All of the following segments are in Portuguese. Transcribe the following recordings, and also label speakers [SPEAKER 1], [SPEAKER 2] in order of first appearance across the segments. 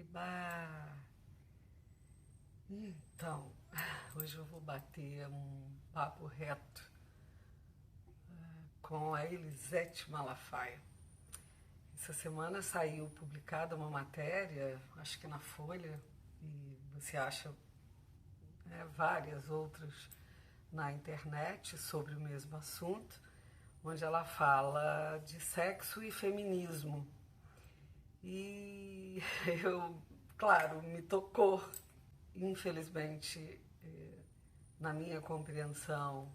[SPEAKER 1] Eba! Então, hoje eu vou bater um papo reto com a Elisete Malafaia. Essa semana saiu publicada uma matéria, acho que na Folha, e você acha várias outras na internet sobre o mesmo assunto, onde ela fala de sexo e feminismo. E claro, me tocou, infelizmente, na minha compreensão,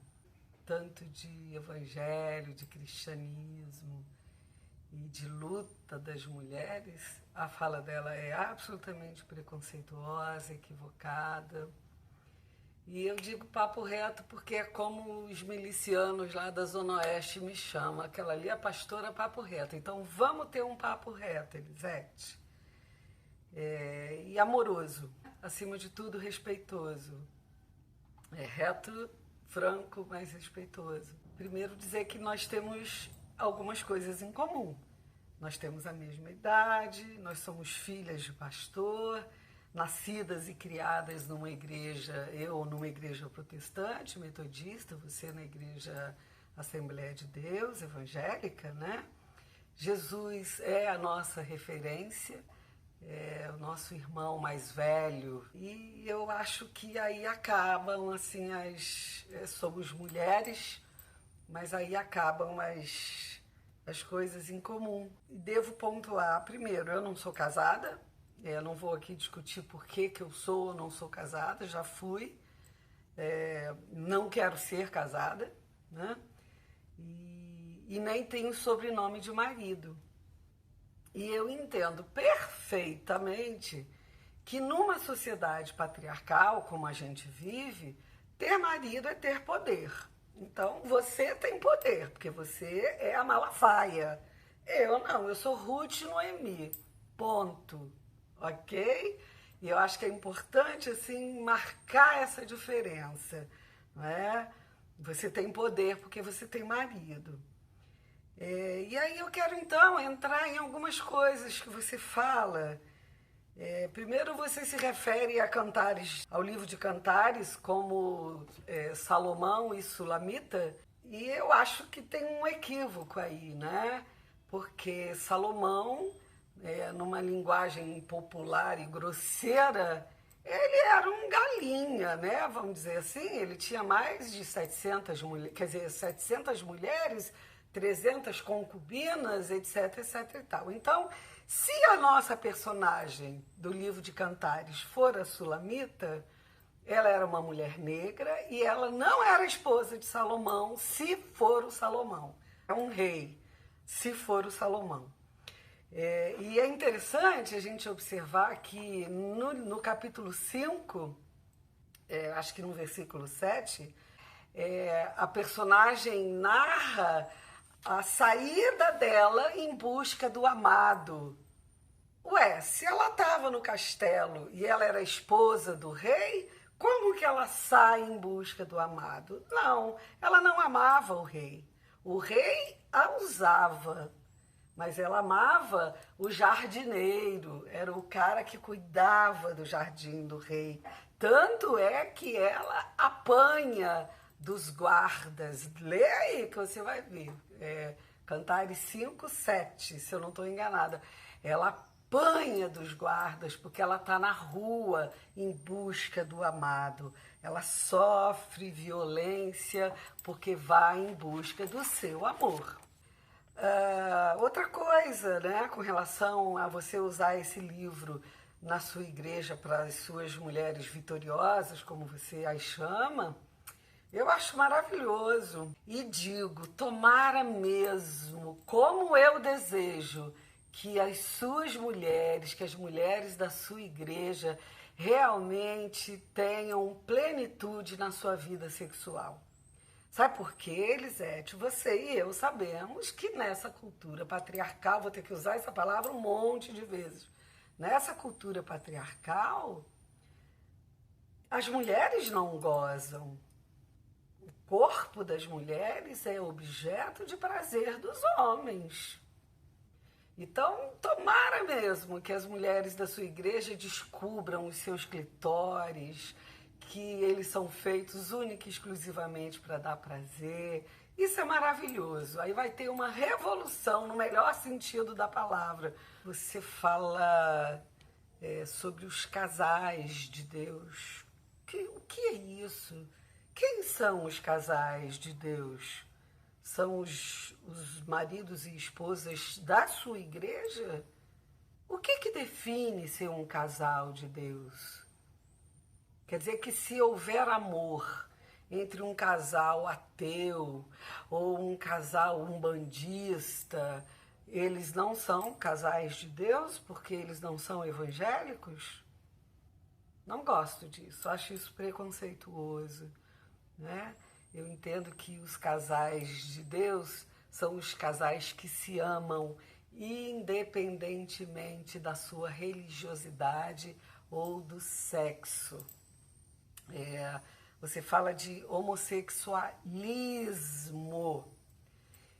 [SPEAKER 1] tanto de evangelho, de cristianismo e de luta das mulheres, a fala dela é absolutamente preconceituosa, equivocada. E eu digo papo reto porque é como os milicianos lá da Zona Oeste me chamam. Aquela ali é a pastora papo reto. Então vamos ter um papo reto, Elisete. E amoroso, acima de tudo respeitoso. Reto, franco, mas respeitoso. Primeiro dizer que nós temos algumas coisas em comum. Nós temos a mesma idade, nós somos filhas de pastor, nascidas e criadas numa igreja, eu numa igreja protestante, metodista, você na igreja Assembleia de Deus, evangélica, né? Jesus é a nossa referência, é o nosso irmão mais velho, e eu acho que aí acabam, assim, somos mulheres, mas aí acabam as coisas em comum. E devo pontuar, primeiro, eu não sou casada, eu não vou aqui discutir por que eu sou ou não sou casada, já fui, não quero ser casada, né? E nem tenho sobrenome de marido. E eu entendo perfeitamente que numa sociedade patriarcal como a gente vive, ter marido é ter poder. Então você tem poder, porque você é a Malafaia. Eu não, eu sou Ruth Noemi. Ponto. Ok? E eu acho que é importante, assim, marcar essa diferença, não é? Você tem poder porque você tem marido. E aí eu quero, então, entrar em algumas coisas que você fala. Primeiro você se refere a Cantares, ao livro de Cantares, como Salomão e Sulamita, e eu acho que tem um equívoco aí, né? Porque Salomão, numa linguagem popular e grosseira, ele era um galinha, né? Vamos dizer assim, ele tinha mais de 700 mulheres, quer dizer, 700 mulheres, 300 concubinas, etc, etc e tal. Então, se a nossa personagem do livro de Cantares for a Sulamita, ela era uma mulher negra e ela não era esposa de Salomão, se for o Salomão. É um rei, se for o Salomão. E é interessante a gente observar que no capítulo 5, acho que no versículo 7, a personagem narra a saída dela em busca do amado. Ué, se ela estava no castelo e ela era esposa do rei, como que ela sai em busca do amado? Não, ela não amava o rei. O rei a usava, mas ela amava o jardineiro, era o cara que cuidava do jardim do rei. Tanto é que ela apanha dos guardas. Lê aí que você vai ver. Cantares 5, 7, se eu não estou enganada. Ela apanha dos guardas porque ela está na rua em busca do amado. Ela sofre violência porque vai em busca do seu amor. Outra coisa, né, com relação a você usar esse livro na sua igreja para as suas mulheres vitoriosas, como você as chama, eu acho maravilhoso. E digo, tomara mesmo, como eu desejo, que as suas mulheres, que as mulheres da sua igreja realmente tenham plenitude na sua vida sexual. Sabe por quê, Elisete? Você e eu sabemos que nessa cultura patriarcal, vou ter que usar essa palavra um monte de vezes, nessa cultura patriarcal, as mulheres não gozam. O corpo das mulheres é objeto de prazer dos homens. Então, tomara mesmo que as mulheres da sua igreja descubram os seus clitóris, que eles são feitos única e exclusivamente para dar prazer. Isso é maravilhoso. Aí vai ter uma revolução, no melhor sentido da palavra. Você fala sobre os casais de Deus. O que é isso? Quem são os casais de Deus? São os maridos e esposas da sua igreja? O que define ser um casal de Deus? Quer dizer que se houver amor entre um casal ateu ou um casal umbandista, eles não são casais de Deus porque eles não são evangélicos? Não gosto disso, acho isso preconceituoso, né? Eu entendo que os casais de Deus são os casais que se amam independentemente da sua religiosidade ou do sexo. Você fala de homossexualismo.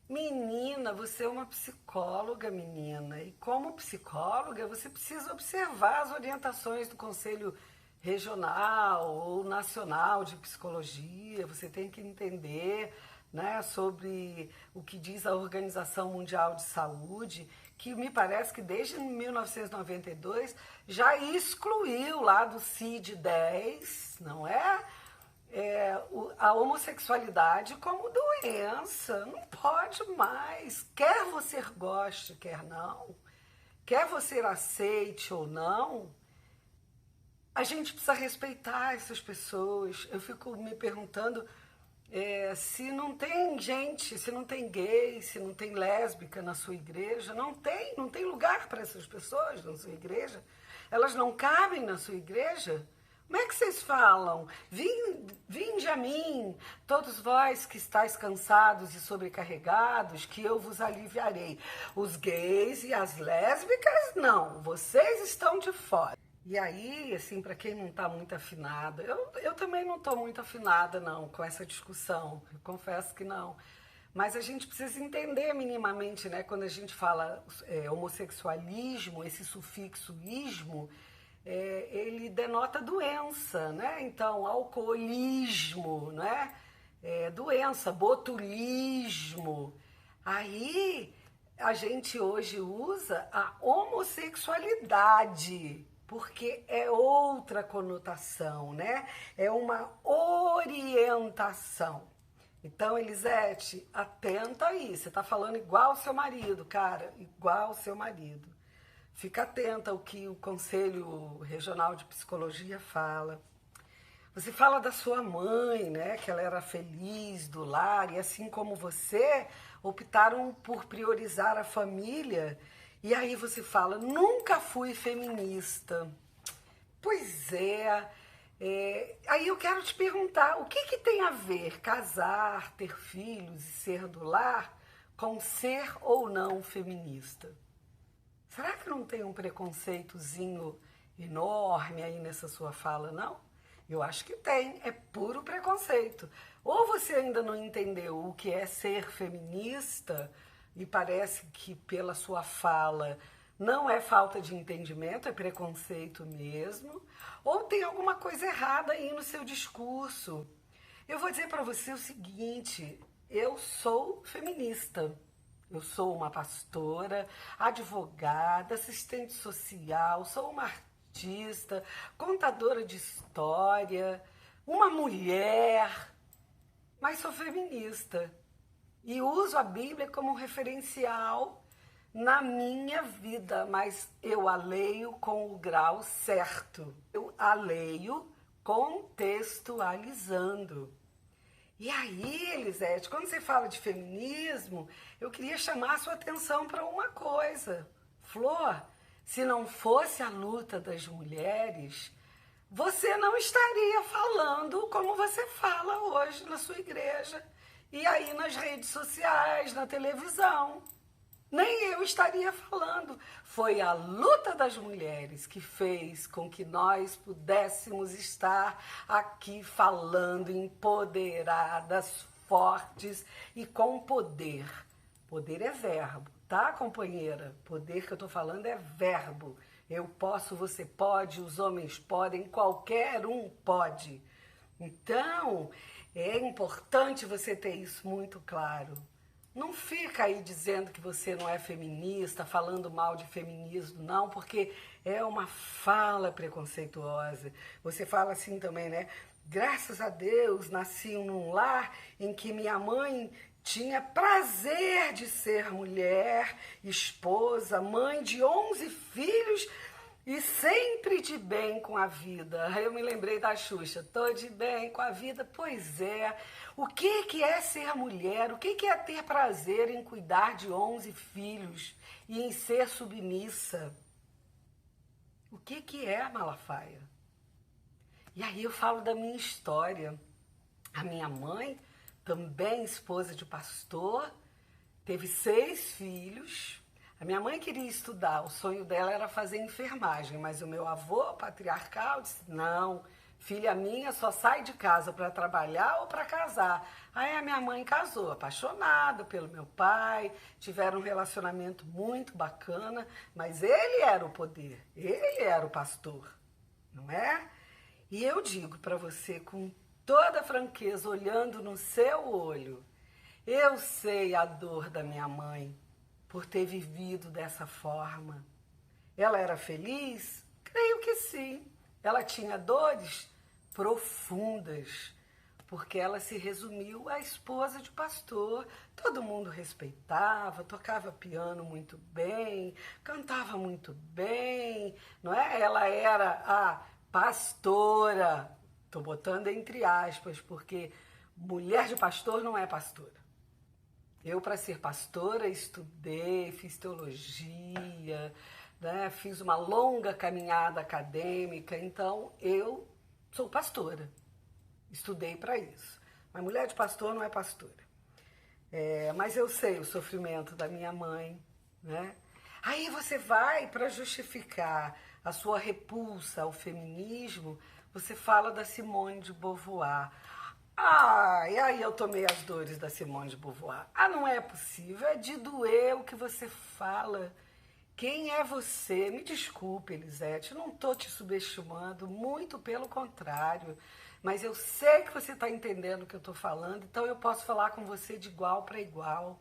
[SPEAKER 1] Menina, você é uma psicóloga, menina, e como psicóloga você precisa observar as orientações do Conselho Regional ou Nacional de Psicologia, você tem que entender, né, sobre o que diz a Organização Mundial de Saúde, que me parece que desde 1992 já excluiu lá do CID-10, não é? A homossexualidade como doença, não pode mais. Quer você goste, quer não, quer você aceite ou não, a gente precisa respeitar essas pessoas. Eu fico me perguntando se não tem gente, se não tem gay, se não tem lésbica na sua igreja. Não tem lugar para essas pessoas na sua igreja. Elas não cabem na sua igreja. Como é que vocês falam? Vinde a mim, todos vós que estáis cansados e sobrecarregados, que eu vos aliviarei. Os gays e as lésbicas, não, vocês estão de fora. E aí, assim, para quem não está muito afinada, eu também não estou muito afinada, não, com essa discussão, eu confesso que não. Mas a gente precisa entender minimamente, né, quando a gente fala homossexualismo, esse sufixo ismo, ele denota doença, né? Então, alcoolismo, né? Doença, botulismo. Aí, a gente hoje usa a homossexualidade, porque é outra conotação, né? É uma orientação. Então, Elisete, atenta aí. Você está falando igual ao seu marido, cara, igual ao seu marido. Fica atenta ao que o Conselho Regional de Psicologia fala. Você fala da sua mãe, né? Que ela era feliz do lar e assim como você, optaram por priorizar a família. E aí você fala, nunca fui feminista. Pois é. Aí eu quero te perguntar, o que tem a ver casar, ter filhos e ser do lar com ser ou não feminista? Será que não tem um preconceitozinho enorme aí nessa sua fala, não? Eu acho que tem, é puro preconceito. Ou você ainda não entendeu o que é ser feminista e parece que pela sua fala não é falta de entendimento, é preconceito mesmo, ou tem alguma coisa errada aí no seu discurso. Eu vou dizer para você o seguinte, eu sou feminista. Eu sou uma pastora, advogada, assistente social, sou uma artista, contadora de história, uma mulher, mas sou feminista. E uso a Bíblia como referencial na minha vida, mas eu a leio com o grau certo. Eu a leio contextualizando. E aí, Elisete, quando você fala de feminismo, eu queria chamar a sua atenção para uma coisa. Flor, se não fosse a luta das mulheres, você não estaria falando como você fala hoje na sua igreja. E aí nas redes sociais, na televisão. Nem eu estaria falando. Foi a luta das mulheres que fez com que nós pudéssemos estar aqui falando, empoderadas, fortes e com poder. Poder é verbo, tá? tá, companheira? Poder que eu tô falando é verbo. Eu posso, você pode, os homens podem, qualquer um pode. Então, é importante você ter isso muito claro. Não fica aí dizendo que você não é feminista, falando mal de feminismo, não, porque é uma fala preconceituosa. Você fala assim também, né? Graças a Deus, nasci num lar em que minha mãe tinha prazer de ser mulher, esposa, mãe de 11 filhos e sempre de bem com a vida. Aí eu me lembrei da Xuxa, tô de bem com a vida. Pois é, o que é ser mulher? O que é ter prazer em cuidar de 11 filhos e em ser submissa? O que é, Malafaia? E aí eu falo da minha história. A minha mãe, também esposa de pastor, teve 6 filhos. A minha mãe queria estudar, o sonho dela era fazer enfermagem, mas o meu avô patriarcal disse, não, filha minha só sai de casa para trabalhar ou para casar. Aí a minha mãe casou, apaixonada pelo meu pai, tiveram um relacionamento muito bacana, mas ele era o poder, ele era o pastor, não é? E eu digo para você com toda franqueza, olhando no seu olho, eu sei a dor da minha mãe por ter vivido dessa forma. Ela era feliz? Creio que sim. Ela tinha dores profundas, porque ela se resumiu à esposa de pastor. Todo mundo respeitava, tocava piano muito bem, cantava muito bem, não é? Ela era a pastora. Estou botando entre aspas, porque mulher de pastor não é pastora. Eu, para ser pastora, estudei, fiz teologia, né? Fiz uma longa caminhada acadêmica, então eu sou pastora. Estudei para isso. Mas mulher de pastor não é pastora. Mas eu sei o sofrimento da minha mãe, né? Aí você vai para justificar a sua repulsa ao feminismo, você fala da Simone de Beauvoir. E aí eu tomei as dores da Simone de Beauvoir. Não é possível, é de doer o que você fala. Quem é você? Me desculpe, Elisete, não estou te subestimando, muito pelo contrário. Mas eu sei que você está entendendo o que eu estou falando, então eu posso falar com você de igual para igual.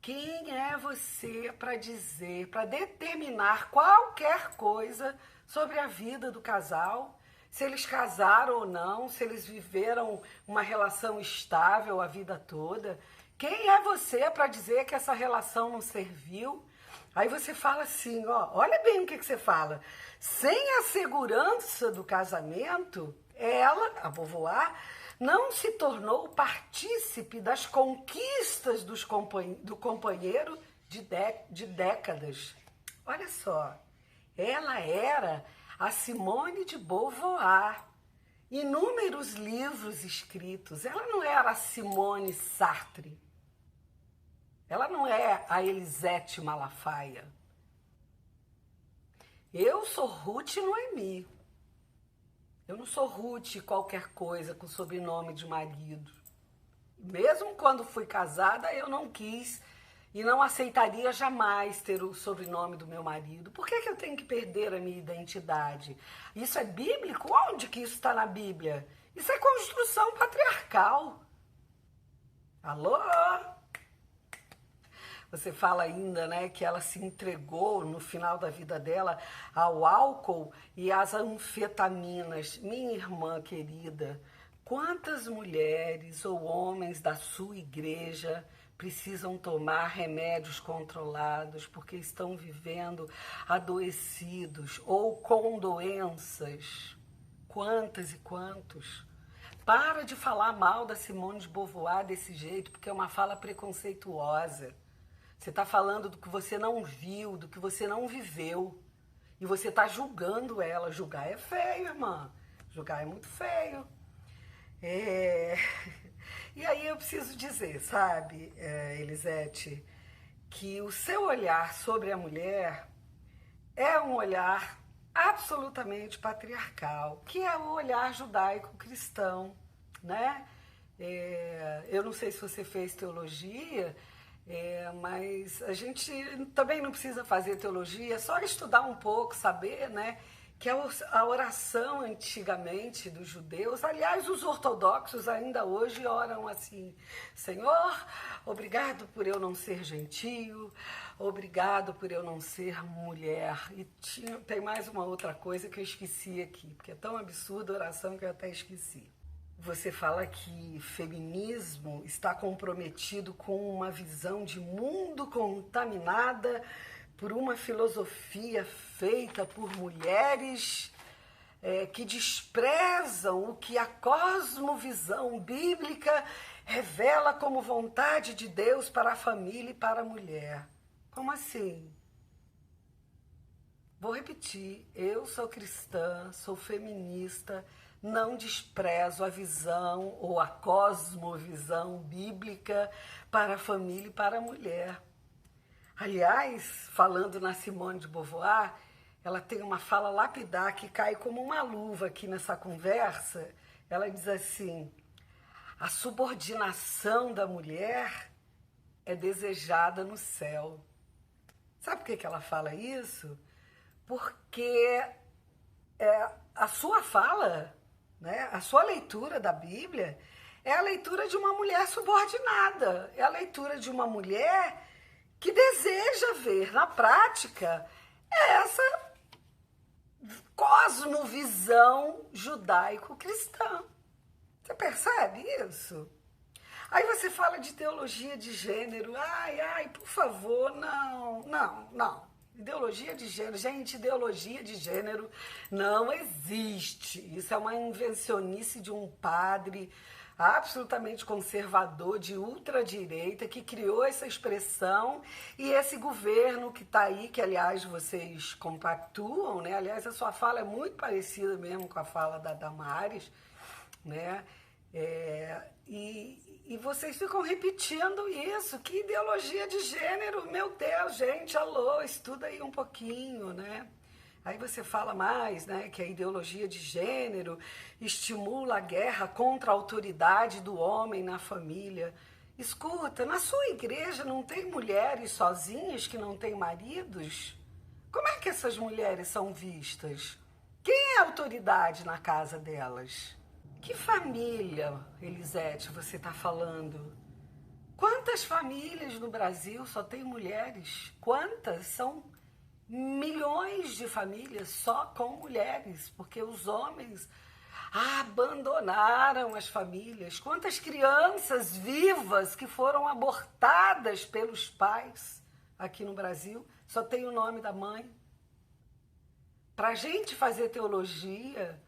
[SPEAKER 1] Quem é você para dizer, para determinar qualquer coisa sobre a vida do casal? Se eles casaram ou não, se eles viveram uma relação estável a vida toda. Quem é você para dizer que essa relação não serviu? Aí você fala assim, olha bem o que você fala. Sem a segurança do casamento, ela, a Beauvoir, não se tornou partícipe das conquistas do companheiro de décadas. Olha só, ela era a Simone de Beauvoir. Inúmeros livros escritos. Ela não era a Simone Sartre. Ela não é a Elisete Malafaia. Eu sou Ruth Noemi. Eu não sou Ruth qualquer coisa com sobrenome de marido. Mesmo quando fui casada, eu não quis e não aceitaria jamais ter o sobrenome do meu marido. Por que eu tenho que perder a minha identidade? Isso é bíblico? Onde que isso está na Bíblia? Isso é construção patriarcal. Alô? Você fala ainda, né, que ela se entregou no final da vida dela ao álcool e às anfetaminas. Minha irmã querida, quantas mulheres ou homens da sua igreja precisam tomar remédios controlados porque estão vivendo adoecidos ou com doenças? Quantas e quantos? Para de falar mal da Simone de Beauvoir desse jeito, porque é uma fala preconceituosa. Você está falando do que você não viu, do que você não viveu. E você está julgando ela. Julgar é feio, irmã. Julgar é muito feio. E aí eu preciso dizer, sabe, Elisete, que o seu olhar sobre a mulher é um olhar absolutamente patriarcal, que é o olhar judaico-cristão, né? Eu não sei se você fez teologia, Mas a gente também não precisa fazer teologia, é só estudar um pouco, saber, né? Que a oração antigamente dos judeus, aliás, os ortodoxos ainda hoje oram assim: Senhor, obrigado por eu não ser gentio, obrigado por eu não ser mulher. E tem mais uma outra coisa que eu esqueci aqui, porque é tão absurda a oração que eu até esqueci. Você fala que feminismo está comprometido com uma visão de mundo contaminada por uma filosofia feita por mulheres que desprezam o que a cosmovisão bíblica revela como vontade de Deus para a família e para a mulher. Como assim? Vou repetir, eu sou cristã, sou feminista, não desprezo a visão ou a cosmovisão bíblica para a família e para a mulher. Aliás, falando na Simone de Beauvoir, ela tem uma fala lapidar que cai como uma luva aqui nessa conversa. Ela diz assim: a subordinação da mulher é desejada no céu. Sabe por que ela fala isso? Porque a sua fala, né, a sua leitura da Bíblia é a leitura de uma mulher subordinada, é a leitura de uma mulher que deseja ver na prática essa cosmovisão judaico-cristã. Você percebe isso? Aí você fala de teologia de gênero. Ai, por favor, não. Ideologia de gênero. Gente, ideologia de gênero não existe. Isso é uma invencionice de um padre absolutamente conservador, de ultradireita, que criou essa expressão, e esse governo que está aí, que aliás vocês compactuam, né? Aliás, a sua fala é muito parecida mesmo com a fala da Damares, né? E vocês ficam repetindo isso. Que ideologia de gênero? Meu Deus, gente, alô, estuda aí um pouquinho, né? Aí você fala mais, né, que a ideologia de gênero estimula a guerra contra a autoridade do homem na família. Escuta, na sua igreja não tem mulheres sozinhas que não têm maridos? Como é que essas mulheres são vistas? Quem é a autoridade na casa delas? Que família, Elisete, você está falando? Quantas famílias no Brasil só tem mulheres? Quantas? São milhões de famílias só com mulheres, porque os homens abandonaram as famílias. Quantas crianças vivas que foram abortadas pelos pais aqui no Brasil, só tem o nome da mãe. Para a gente fazer teologia,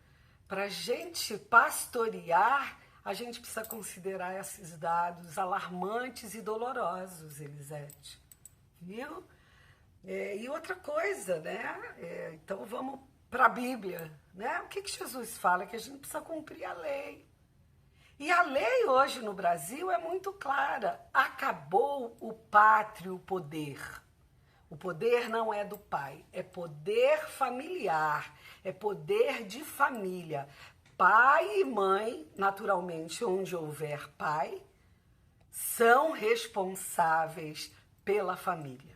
[SPEAKER 1] para a gente pastorear, a gente precisa considerar esses dados alarmantes e dolorosos, Elisete. Viu? E outra coisa, né? Então vamos para a Bíblia, né? O que Jesus fala? Que a gente precisa cumprir a lei. E a lei hoje no Brasil é muito clara. Acabou o pátrio poder. O poder não é do pai, é poder familiar, é poder de família. Pai e mãe, naturalmente, onde houver pai, são responsáveis pela família.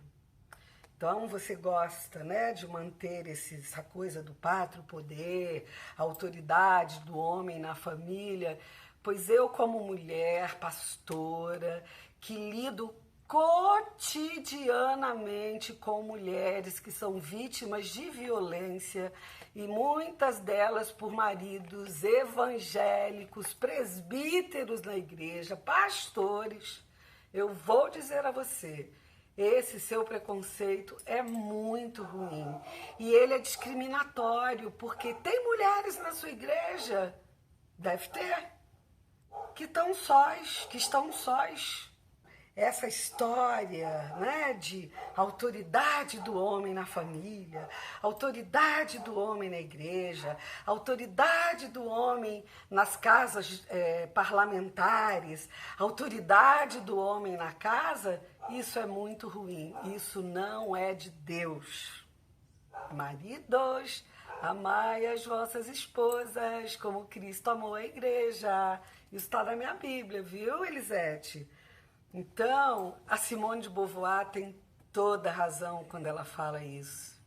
[SPEAKER 1] Então, você gosta, né, de manter essa coisa do pátrio poder, a autoridade do homem na família, pois eu, como mulher, pastora, que lido cotidianamente com mulheres que são vítimas de violência, e muitas delas por maridos evangélicos, presbíteros na igreja, pastores, eu vou dizer a você, esse seu preconceito é muito ruim. E ele é discriminatório, porque tem mulheres na sua igreja, deve ter, que estão sós. Essa história, né, de autoridade do homem na família, autoridade do homem na igreja, autoridade do homem nas casas parlamentares, autoridade do homem na casa, isso é muito ruim. Isso não é de Deus. Maridos, amai as vossas esposas como Cristo amou a igreja. Isso está na minha Bíblia, viu, Elisete? Então, a Simone de Beauvoir tem toda razão quando ela fala isso.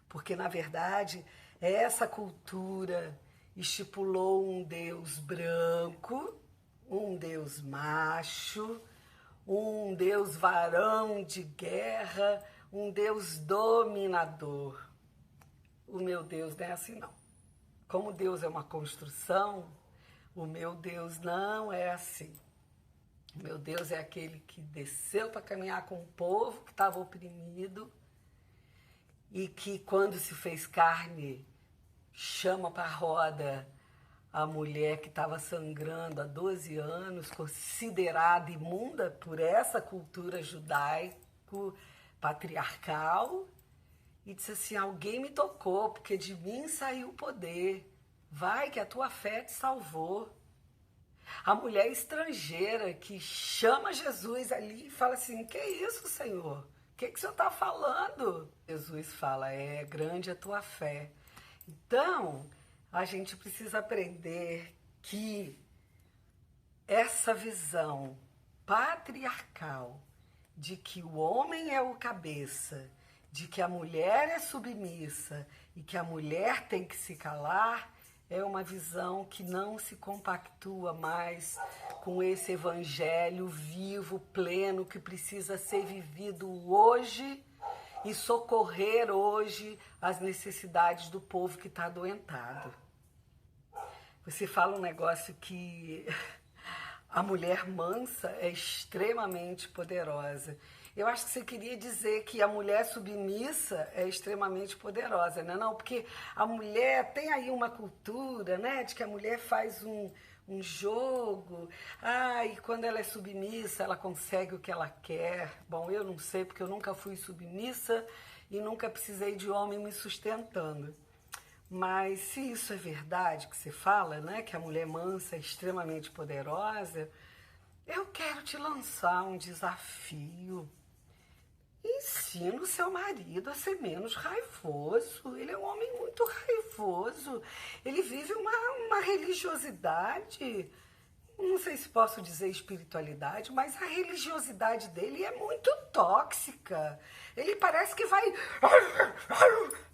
[SPEAKER 1] Porque, na verdade, essa cultura estipulou um Deus branco, um Deus macho, um Deus varão de guerra, um Deus dominador. O meu Deus não é assim, não. Como Deus é uma construção, o meu Deus não é assim. O meu Deus é aquele que desceu para caminhar com o povo que estava oprimido e que, quando se fez carne, chama para a roda a mulher que estava sangrando há 12 anos, considerada imunda por essa cultura judaico-patriarcal, e disse assim: alguém me tocou, porque de mim saiu o poder. Vai que a tua fé te salvou. A mulher estrangeira que chama Jesus ali e fala assim: que isso, Senhor? O que o Senhor está falando? Jesus fala: é grande a tua fé. Então, a gente precisa aprender que essa visão patriarcal de que o homem é o cabeça, de que a mulher é submissa e que a mulher tem que se calar, é uma visão que não se compactua mais com esse evangelho vivo, pleno, que precisa ser vivido hoje e socorrer hoje as necessidades do povo que está adoentado. Você fala um negócio que a mulher mansa é extremamente poderosa. Eu acho que você queria dizer que a mulher submissa é extremamente poderosa, né? Não, porque a mulher tem aí uma cultura, né, de que a mulher faz um jogo, e quando ela é submissa, ela consegue o que ela quer. Bom, eu não sei, porque eu nunca fui submissa e nunca precisei de homem me sustentando. Mas se isso é verdade que você fala, né, que a mulher mansa é extremamente poderosa, eu quero te lançar um desafio. Ensina o seu marido a ser menos raivoso. Ele é um homem muito raivoso. Ele vive uma religiosidade, não sei se posso dizer espiritualidade, mas a religiosidade dele é muito tóxica. Ele parece que vai...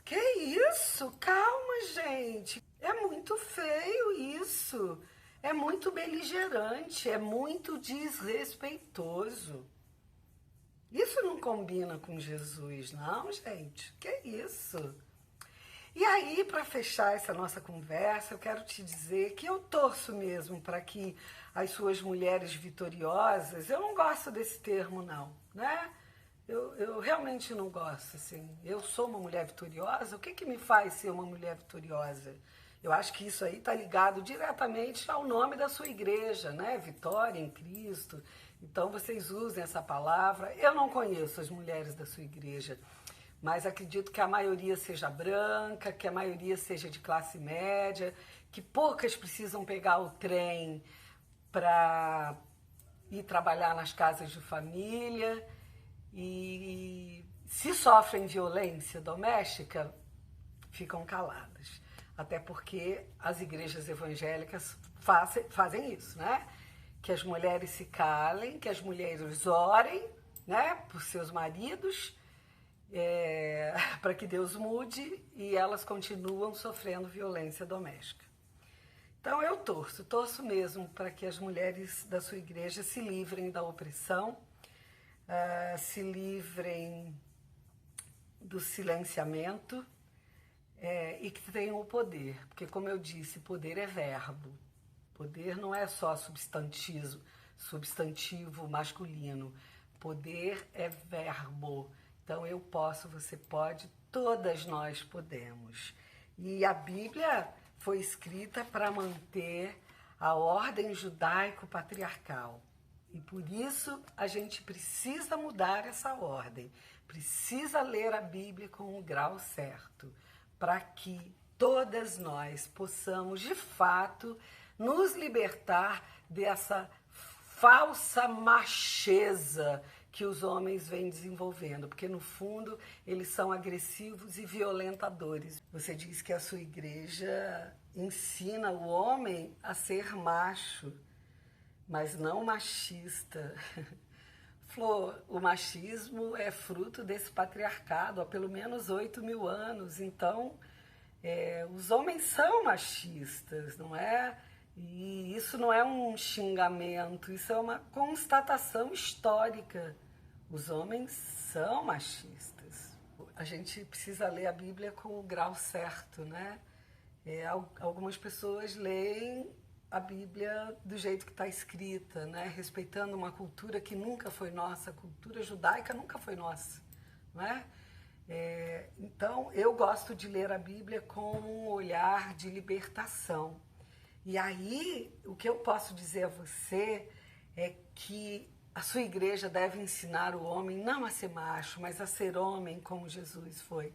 [SPEAKER 1] Que isso? Calma, gente. É muito feio isso. É muito beligerante, é muito desrespeitoso. Isso não combina com Jesus, não, gente. Que isso? E aí, para fechar essa nossa conversa, eu quero te dizer que eu torço mesmo para que as suas mulheres vitoriosas, eu não gosto desse termo, não, né? Eu realmente não gosto, assim. Eu sou uma mulher vitoriosa, o que me faz ser uma mulher vitoriosa? Eu acho que isso aí está ligado diretamente ao nome da sua igreja, né? Vitória em Cristo. Então, vocês usem essa palavra. Eu não conheço as mulheres da sua igreja, mas acredito que a maioria seja branca, que a maioria seja de classe média, que poucas precisam pegar o trem para ir trabalhar nas casas de família. E se sofrem violência doméstica, ficam caladas. Até porque as igrejas evangélicas fazem isso, né? Que as mulheres se calem, que as mulheres orem, né, por seus maridos, para que Deus mude, e elas continuam sofrendo violência doméstica. Então eu torço mesmo para que as mulheres da sua igreja se livrem da opressão, se livrem do silenciamento, e que tenham o poder. Porque, como eu disse, poder é verbo. Poder não é só substantivo masculino. Poder é verbo. Então eu posso, você pode, todas nós podemos. E a Bíblia foi escrita para manter a ordem judaico-patriarcal. E por isso a gente precisa mudar essa ordem. Precisa ler a Bíblia com o grau certo, para que todas nós possamos, de fato, nos libertar dessa falsa macheza que os homens vêm desenvolvendo, porque no fundo eles são agressivos e violentadores. Você diz que a sua igreja ensina o homem a ser macho, mas não machista. Flor, o machismo é fruto desse patriarcado há pelo menos 8.000 anos. Então, os homens são machistas, não é? E isso não é um xingamento, isso é uma constatação histórica. Os homens são machistas. A gente precisa ler a Bíblia com o grau certo, né? Algumas pessoas leem a Bíblia do jeito que está escrita, né? Respeitando uma cultura que nunca foi nossa, a cultura judaica nunca foi nossa, né? Então, eu gosto de ler a Bíblia com um olhar de libertação. E aí, o que eu posso dizer a você é que a sua igreja deve ensinar o homem não a ser macho, mas a ser homem como Jesus foi,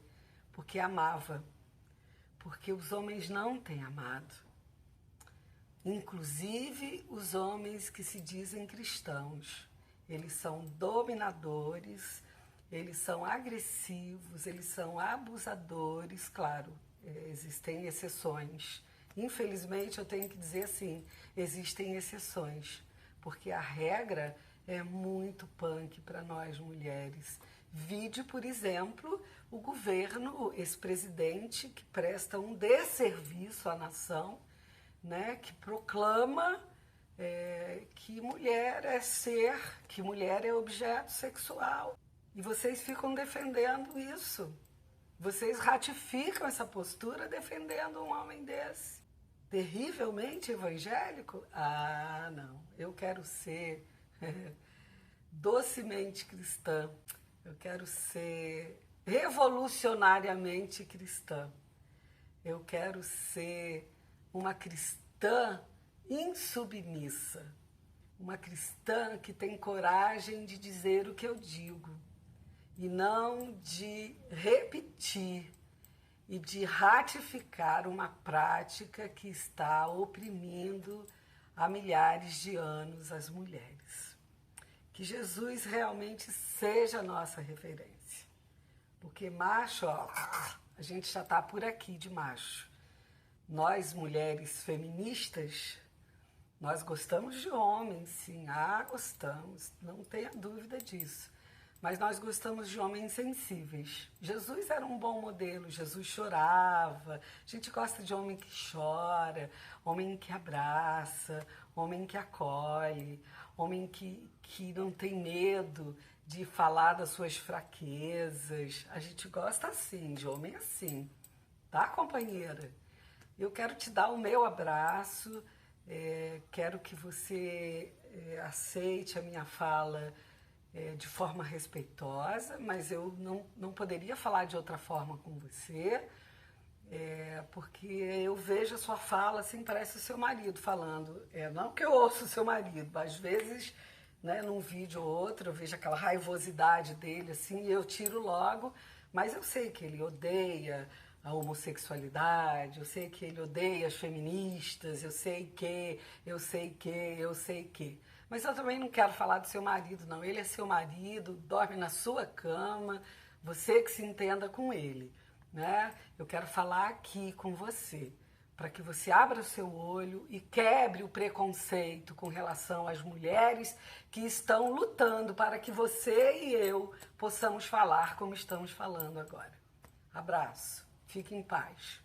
[SPEAKER 1] porque amava. Porque os homens não têm amado. Inclusive os homens que se dizem cristãos. Eles são dominadores, eles são agressivos, eles são abusadores, claro, existem exceções. Infelizmente, eu tenho que dizer assim, existem exceções, porque a regra é muito punk para nós mulheres. Vide, por exemplo, o governo, esse presidente que presta um desserviço à nação, né, que proclama que mulher é ser, que mulher é objeto sexual. E vocês ficam defendendo isso. Vocês ratificam essa postura defendendo um homem desse. Terrivelmente evangélico? Ah, não. Eu quero ser docemente cristã. Eu quero ser revolucionariamente cristã. Eu quero ser uma cristã insubmissa. Uma cristã que tem coragem de dizer o que eu digo e não de repetir e de ratificar uma prática que está oprimindo há milhares de anos as mulheres. Que Jesus realmente seja a nossa referência. Porque macho, ó, a gente já está por aqui de macho. Nós, mulheres feministas, nós gostamos de homens, sim. Ah, gostamos, não tenha dúvida disso. Mas nós gostamos de homens sensíveis. Jesus era um bom modelo, Jesus chorava. A gente gosta de homem que chora, homem que abraça, homem que acolhe, homem que não tem medo de falar das suas fraquezas. A gente gosta assim, de homem assim. Tá, companheira? Eu quero te dar o meu abraço, quero que você aceite a minha fala de forma respeitosa, mas eu não poderia falar de outra forma com você, porque eu vejo a sua fala assim, parece o seu marido falando. Não que eu ouço o seu marido, mas às vezes, né, num vídeo ou outro, eu vejo aquela raivosidade dele assim, e eu tiro logo, mas eu sei que ele odeia a homossexualidade, eu sei que ele odeia as feministas, eu sei que. Mas eu também não quero falar do seu marido, não. Ele é seu marido, dorme na sua cama, você que se entenda com ele, né? Eu quero falar aqui com você, para que você abra o seu olho e quebre o preconceito com relação às mulheres que estão lutando para que você e eu possamos falar como estamos falando agora. Abraço. Fique em paz.